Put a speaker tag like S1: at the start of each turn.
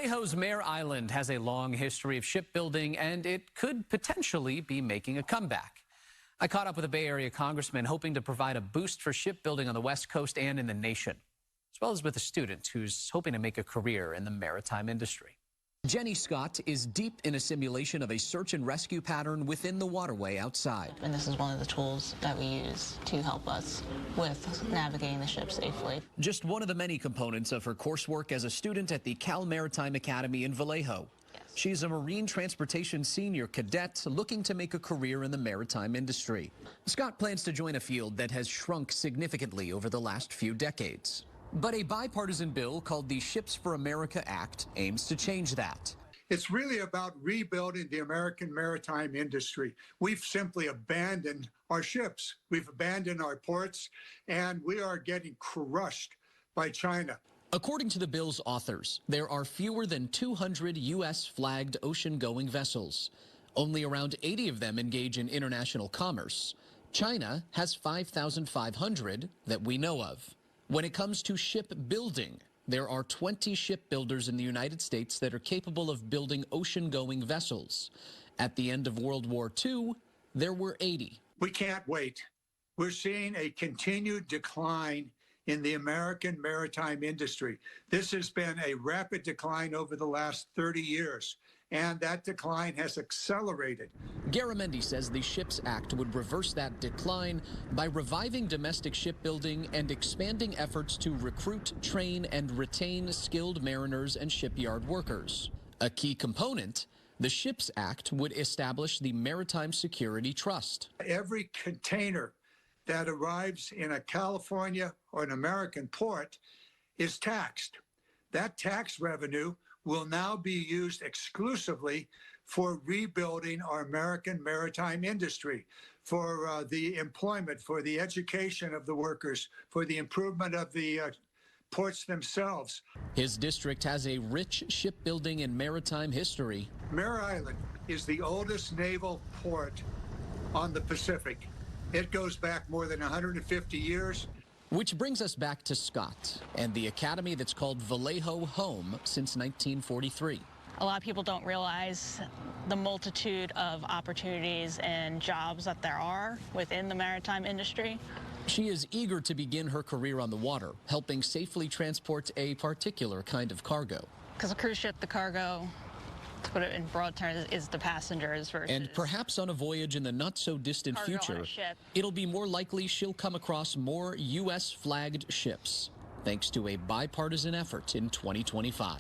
S1: Vallejo's Mare Island has a long history of shipbuilding, and it could potentially be making a comeback. I caught up with a Bay Area congressman hoping to provide a boost for shipbuilding on the West Coast and in the nation, as well as with a student who's hoping to make a career in the maritime industry. Jenny Scott is deep in a simulation of a search and rescue pattern within the waterway outside.
S2: And this is one of the tools that we use to help us with navigating the ship safely.
S1: Just one of the many components of her coursework as a student at the Cal Maritime Academy in Vallejo.
S2: Yes.
S1: She's a marine transportation senior cadet looking to make a career in the maritime industry. Scott plans to join a field that has shrunk significantly over the last few decades. But a bipartisan bill called the Ships for America Act aims to change that.
S3: It's really about rebuilding the American maritime industry. We've simply abandoned our ships. We've abandoned our ports, and we are getting crushed by China.
S1: According to the bill's authors, there are fewer than 200 U.S.-flagged ocean-going vessels. Only around 80 of them engage in international commerce. China has 5,500 that we know of. When it comes to shipbuilding, there are 20 shipbuilders in the United States that are capable of building ocean-going vessels. At the end of World War II, there were 80.
S3: We can't wait. We're seeing a continued decline in the American maritime industry. This has been a rapid decline over the last 30 years, and that decline has accelerated.
S1: Garamendi says the SHIPS Act would reverse that decline by reviving domestic shipbuilding and expanding efforts to recruit, train, and retain skilled mariners and shipyard workers. A key component, the SHIPS Act would establish the Maritime Security Trust.
S3: Every container that arrives in a California or an American port is taxed. That tax revenue will now be used exclusively for rebuilding our American maritime industry, for the employment, for the education of the workers, for the improvement of the ports themselves.
S1: His district has a rich shipbuilding and maritime history.
S3: Mare Island is the oldest naval port on the Pacific. It goes back more than 150 years.
S1: Which brings us back to Scott and the academy that's called Vallejo home since 1943.
S2: A lot of people don't realize the multitude of opportunities and jobs that there are within the maritime industry.
S1: She is eager to begin her career on the water, helping safely transport a particular kind of cargo.
S2: Because a cruise ship, the cargo, to put it in broad terms, is the passengers versus...
S1: And perhaps on a voyage in the not-so-distant future, it'll be more likely she'll come across more U.S.-flagged ships, thanks to a bipartisan effort in 2025.